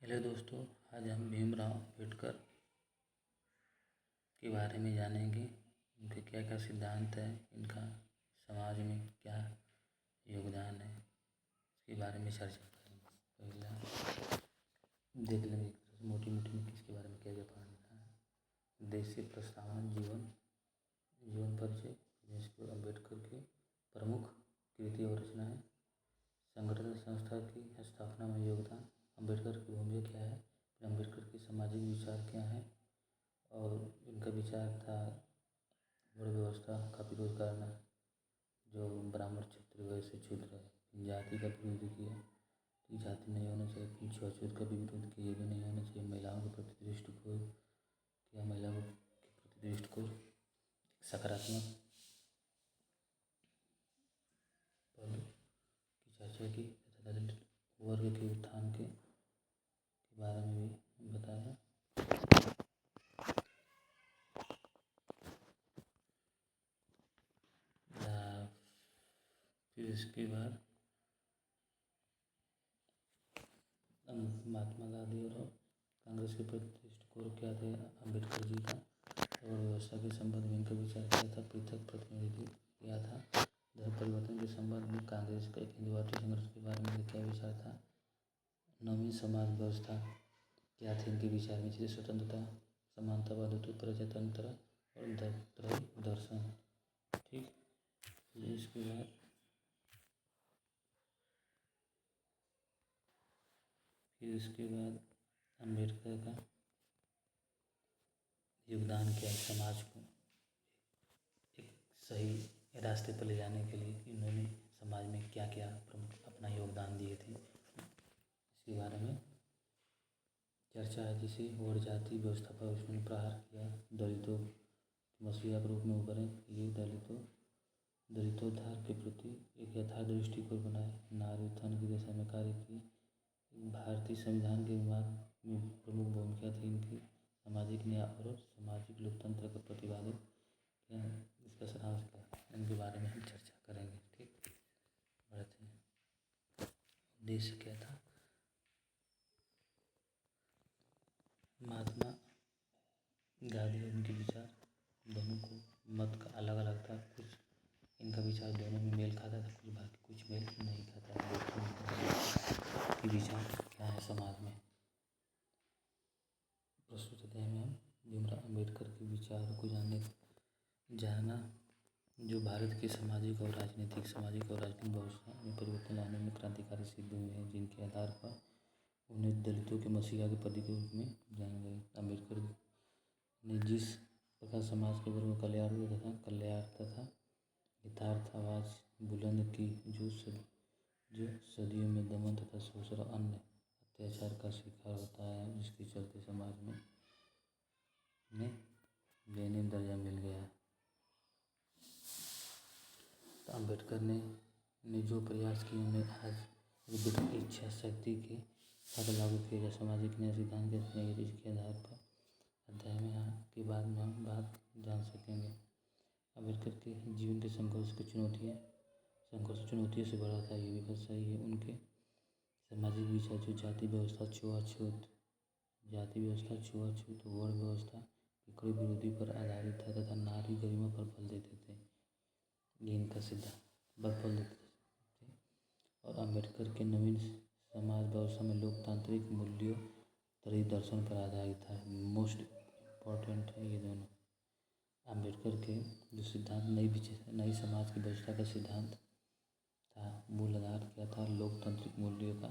Hello दोस्तों, आज हम भीमराव अम्बेडकर के बारे में जानेंगे। उनके क्या क्या सिद्धांत हैं, इनका समाज में क्या योगदान है, इसके बारे में चर्चा करेंगे। पहला देख लेंगे मोटी मोटी में किसके बारे में क्या क्या पढ़ना है। देश से प्रस्तावना, जीवन परिचय, अम्बेडकर के प्रमुख कृति और रचनाएं, संगठन संस्था की स्थापना में योगदान, अम्बेडकर की भूमिका क्या है, अम्बेडकर के सामाजिक विचार क्या हैं। और इनका विचार था वर्ण व्यवस्था का विरोध करना, जो ब्राह्मण क्षेत्र वैसे क्षुद्र है। जाति का विरोध किया कि जाति नहीं होना चाहिए, छूआछूत का भी विरोध किया, ये भी नहीं होना चाहिए। महिलाओं के प्रति दृष्टिकोण किया, महिलाओं के प्रति दृष्टिकोण सकारात्मक पहलू की चर्चा की तथा दलित वर्ग के उत्थान के बारे में भी बताया। फिर इसके बाद महात्मा गांधी और कांग्रेस के प्रति दृष्टिकोण क्या थे अम्बेडकर जी का, और व्यवस्था के संबंध में इनका विचार किया था। पृथक प्रतिनिधित्व किया था। धर्म परिवर्तन के संबंध में कांग्रेस का एक हिंदुवादी संगठन के बारे में क्या विचार था। नवीन समाज व्यवस्था क्या थे इनके विचार में, जैसे स्वतंत्रता, समानता, बंधुत्व, प्रजातंत्र और त्रय दर्शन। ठीक, इसके बाद अम्बेडकर का योगदान क्या है समाज को एक सही रास्ते पर ले जाने के लिए। इन्होंने समाज में क्या क्या प्रमुख अपना योगदान दिए थे, इसके बारे में चर्चा है। जैसे वर्ण जाति व्यवस्था पर उसने प्रहार किया, दलितों मसीहा के रूप में उभरे, ये दलितोद्धार के प्रति एक यथार्थ दृष्टिकोण बनाए, नारी उत्थान की दिशा में कार्य किए। भारतीय संविधान के निर्माण में प्रमुख भूमिका थी इनकी। सामाजिक न्याय और सामाजिक लोकतंत्र का प्रतिपादित किया, इसका सारांश क्या है, इनके बारे में हम चर्चा करेंगे। ठीक, बढ़ते हैं। उद्देश्य क्या था महात्मा गांधी और उनके विचार, दोनों को मत का अलग अलग था। कुछ इनका विचार दोनों में मेल खाता था, कुछ मेल नहीं खाता। दोनों विचार क्या है समाज में। प्रस्तुत अध्याय में हम भीमराव अम्बेडकर के विचार को जानना जो भारत के सामाजिक और राजनीतिक व्यवस्था में परिवर्तन लाने में क्रांतिकारी सिद्ध हुए हैं, जिनके आधार पर उन्हें दलितों के मसीहा के प्रतीक के रूप में जाना गया। अम्बेडकर ने जिस प्रकार समाज के वर्ग कल्याण तथा यथार्थवाद बुलंद की, जो सदियों में दमन तथा शोषण और अन्य अत्याचार का शिकार होता है, जिसके चलते समाज में दयनीय दर्जा मिल गया। तो अम्बेडकर ने जो प्रयास किए, उन्हें आज इच्छा शक्ति के साथ लागू किया जाए। सामाजिक न्याय सिद्धांत के आधार पर अध्याय में के बाद में हम बात जान सकेंगे। अम्बेडकर के जीवन के संघर्ष चुनौतियों से भरा था, ये भी बात सही है। उनके सामाजिक विचार जो जाति व्यवस्था, छूआछूत, वर्ण व्यवस्था के कड़े विरोधी पर आधारित था तथा नारी गरिमा पर बल देते थे। ये इनका सिद्धांत बल देते थे। और अम्बेडकर के नवीन समाज व्यवस्था में लोकतांत्रिक मूल्यों, त्रयी दर्शन पर आधारित था। मोस्ट इम्पॉर्टेंट है ये दोनों। अम्बेडकर के जो सिद्धांत नई समाज की व्यवस्था का सिद्धांत था, मूल आधार क्या था, लोकतांत्रिक मूल्यों का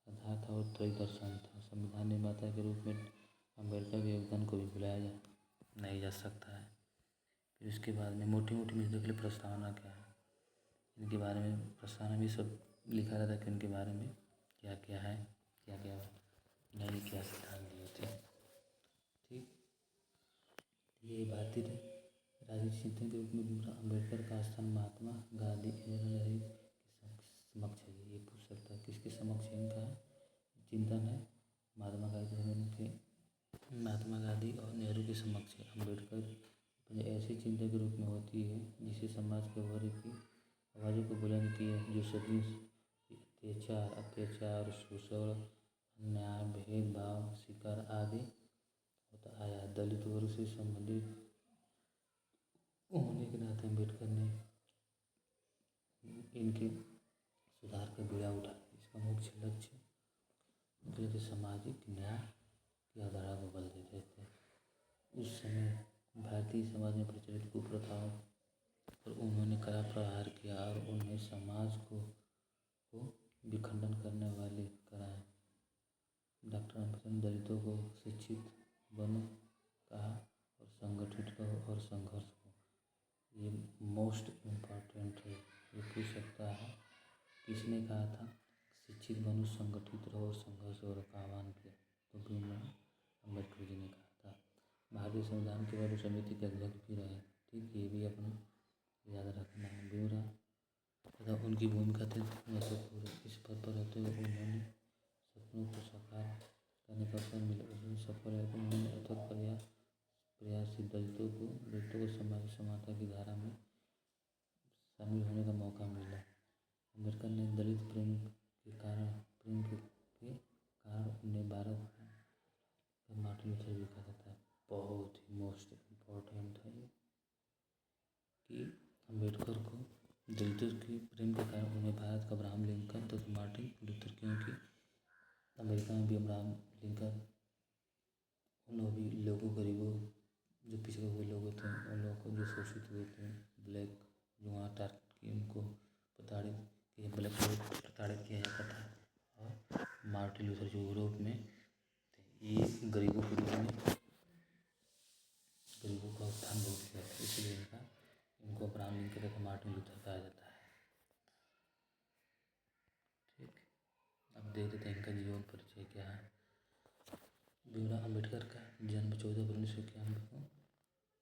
आधार था और त्रयी दर्शन था। संविधान निर्माता के रूप में अम्बेडकर के योगदान को भी भुलाया नहीं जा सकता है। फिर इसके बाद में मोटी में देख ले प्रस्तावना क्या है, इनके बारे में प्रस्तावना में सब लिखा रहता है कि उनके बारे में क्या क्या है, क्या नहीं, क्या सिद्धांत दिए थे। ठीक, ये भारतीय राजनीतिक चिंतन के रूप में भीमराव अम्बेडकर का स्थान महात्मा गांधी के समक्ष है। ये पूछ सकता है किसके समक्ष इनका चिंतन है। महात्मा गांधी और नेहरू के समक्ष है। अम्बेडकर ऐसे चिंतन के रूप में होती है जिसे समाज के वर्ग की आवाज़ों को बुलंद किया, जो सदियों अत्याचार, शोषण, अन्याय, भेदभाव, शिकार आदि होता आया। दलित वर्ग से संबंधित होने के नाते अम्बेडकर ने इनके सुधार का बीड़ा उठाया। इसका मुख्य लक्ष्य सामाजिक न्याय की अवधारणा को बल देते थे। उस समय भारतीय समाज में प्रचलित कुप्रथाओं पर उन्होंने कड़ा प्रहार किया और उन्हें समाज को विखंडन करने वाले कराए। डॉक्टर अम्बेडकर ने दलितों को शिक्षित बनो कहा और संगठित रहो और संघर्ष हो। ये मोस्ट इम्पॉर्टेंट है। ये पूछ सकता है किसने कहा था? शिक्षित बनो, संगठित रहो और संघर्ष हो का आह्वान किया तो भीमराव अम्बेडकर जी ने कहा था। भारतीय संविधान के बाद समिति के अध्यक्ष भी रहे। ठीक, ये भी अपने याद रखना है। भीमराव तथा उनकी भूमिका थी महत्वपूर्ण। इस पद पर रहते हुए उन्होंने सपनों को साकार करने का अवसर मिला। उसमें सफल रहे तो उन्होंने अथक प्रयास से दलितों को सामाजिक समानता की धारा में शामिल होने का मौका मिला। अम्बेडकर ने दलित प्रेम के कारण उन्हें भारत का मार्टिन लूथर भी कहा जाता है। बहुत ही मोस्ट इम्पोर्टेंट है कि अम्बेडकर को दलितों के प्रेम के कारण उन्हें भारत का अब्राहम लिंकन तथा मार्टिन लूथर, क्योंकि अमेरिका में भी अब्राहम लिंकन उन लोगों गरीबों जो पिछड़े हुए लोग थे, उन लोगों को जो शोषित हुए थे, ब्लैक जो वहाँ टारगेट किए, उनको प्रताड़ित किया जाता था। और मार्टिन लूथर जो यूरोप में थे, ये गरीबों के रूप में गरीबों का उत्थान बहुत किया था, इसलिए इनको अब्राहम लिंकन तथा मार्टिन लूथर कहा जाता है। ठीक, अब देख लेते हैं इनका जीवन परिचय क्या है। भीमराव अम्बेडकर का जन्म 14 फरवरी 1991 को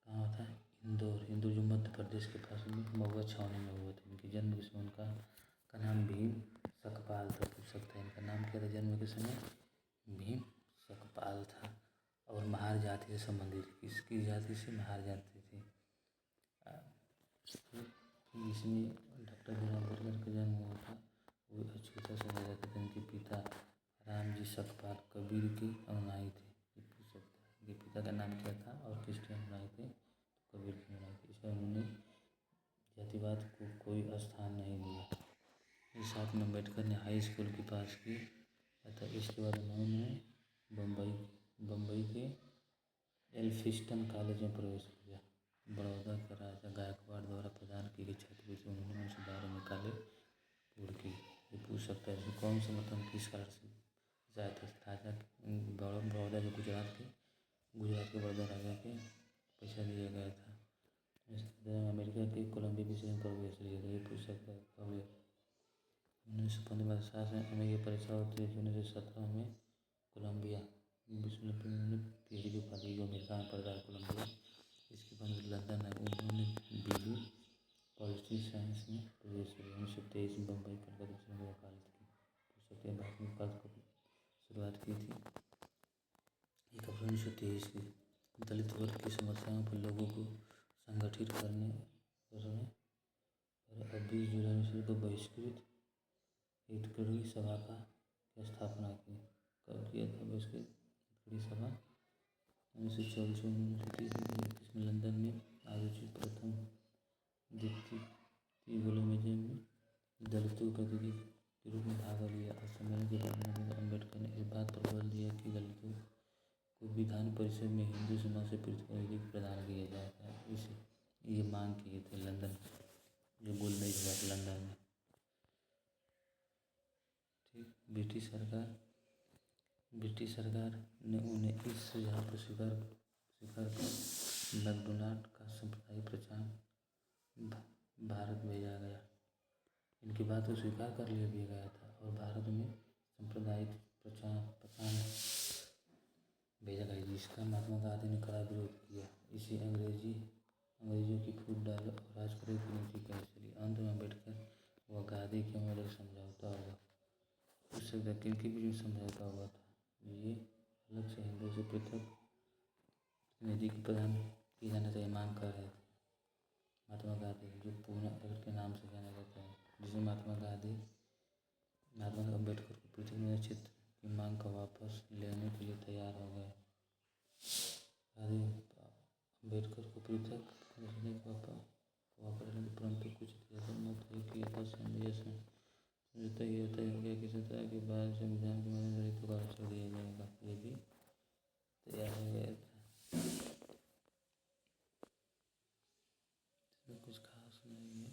कहाँ होता है? इंदौर जो मध्य प्रदेश के पास में महुआ छावनी में हुआ था। इनके जन्म के समय उनका नाम भीम सकपाल था। पूछ सकता है इनका नाम क्या था जन्म के समय? भीम सकपाल था। और महार जाति से संबंधित, किसकी जाति से? महार जाति थी। इसमें डॉक्टर भीमराव अम्बेडकर का जन्म हुआ था। वो अछूता समझा जाता था। इनके पिता रामजी सकपाल कबीर के अनुयायी थे। ये पूछ सकता है इनके पिता का नाम क्या था और किसके अनुयायी थे? तो कबीर के अनुयायी थे। इसमें उन्होंने जातिवाद को कोई स्थान नहीं दिया। इस साथ में अम्बेडकर ने हाई स्कूल की पास की तथा इसके बाद उन्होंने बम्बई के एल्फिंस्टन कॉलेज में प्रवेश किया। बड़ौदा के राजा गायकवाड़ द्वारा प्रदान की गई छात्रवृत्ति उन्होंने 1912 में कॉलेज पूर्ण की। ये पूछ सकता है इसमें कौन सा मतलब किस कारण से जाया था? राजा बड़ौदा के गुजरात के बड़ौदा राजा के पैसा दिया गया था। अमेरिका के कोलंबिया विश्वविद्यालय में प्रवेश लिया था। ये पूछ सकता है कब लिया? 1915 साल में अमेरिकी परीक्षा होती है। 1917 में कोलंबिया विश्वविद्यालय में PhD उपाधि जो अमेरिका में पढ़ता है कोलंबिया। इसके बाद लंदन में उन्होंने BA पॉलिटिकल साइंस में प्रवेश किया। 1923 में बम्बई कलकत्ता विश्वविद्यालय में वकालत की। पूछ सकते हैं बाद में पद को शुरुआत की थी। एक अप्रैल 1923 की दलित वर्ग की समस्याओं पर लोगों को संगठित करने और 20 जुलाई ईस्वी को बहिष्कृत हितग्राही सभा की स्थापना की। कब किया था बहिष्कृत हितग्राही सभा? 1924 में लंदन में आयोजित प्रथम द्वितीय गोलमेज में दलितों के प्रतिनिधि के रूप में भाग लिया। और सम्मेलन के बाद अम्बेडकर ने इस बात पर बल दिया कि दलितों को विधान परिषद में हिंदू समाज से प्रतिनिधि प्रदान किया जाएगा। इसे ये मांग किए थे लंदन जो गोलमेज हुआ था लंदन में। ठीक, ब्रिटिश सरकार ने उन्हें इस सुझाव को स्वीकार कर मैकडोनाल्ड का सांप्रदायिक प्रचार भारत भेजा गया। इनकी बात को स्वीकार कर लिया भी गया था और भारत में सांप्रदायिक प्रचार भेजा गया, जिसका महात्मा गांधी ने कड़ा विरोध किया। इसे अंग्रेजों की फूट डालो और राज करो की नीति कही चली। अंत में अम्बेडकर व गांधी के मध्य समझौता हुआ। उससे किनके बीच में समझौता हुआ था? ये अलग से हिंदू से पृथक प्रतिनिधि प्रदान किया जाना चाहिए मांग कर रहे थे महात्मा गांधी, जो पूना के नाम से जाना जाता है, जिसे महात्मा अम्बेडकर को पृथक क्षेत्र की मांग को वापस लेने के लिए तैयार हो गए। अम्बेडकर को पृथक करने का वापस लेने, परंतु कुछ इतिहासकार मत है कि समझौता यह तय हो गया कि सत्रह के बाद संविधान के माध्यम से दलितों को आरक्षण दिया जाएगा। ये भी तैयार हो गया था। इसमें कुछ खास नहीं है।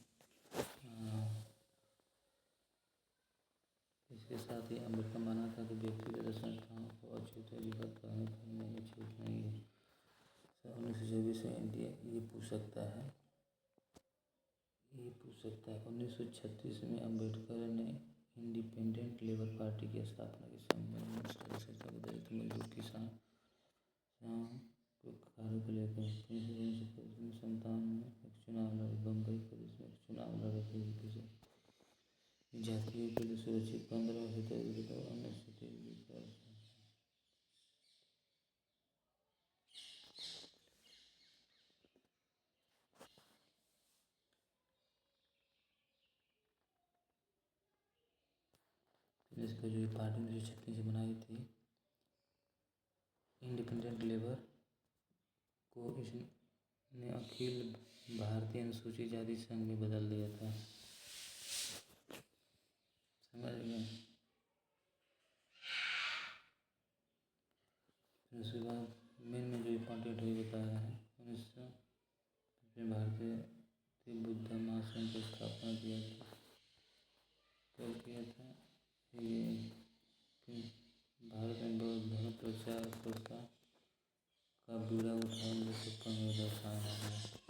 इसके साथ ही अम्बेडकर माना था कि व्यक्तिगत संस्थाओं को अछूत अधिकार प्रदान करने में छूट नहीं है। 1924 में इंडिया ये पूछ सकता है। 1936 में अम्बेडकर ने इंडिपेंडेंट लेबर पार्टी की स्थापना की। दलित मजदूर किसान कार्यों को लेकर 1957 में एक चुनाव लड़े। बम्बई पुलिस में चुनाव लड़े थे। जातियों के लिए सुरक्षित 15 सितंबर 1923 इसको जो पार्टी 1936 से बनाई थी इंडिपेंडेंट लेबर को, इसने अखिल भारतीय अनुसूचित जाति संघ में बदल दिया था। समझ गए। उसके बाद में जो इम्पोर्टेंट है बताया है। 1900 भारतीय बुद्ध महासंघ की स्थापना किया था। कब किया था ये? भारत में बौद्ध धर्म प्रचार प्रसार का बीड़ा उठाने से 15 दर्शाया गया।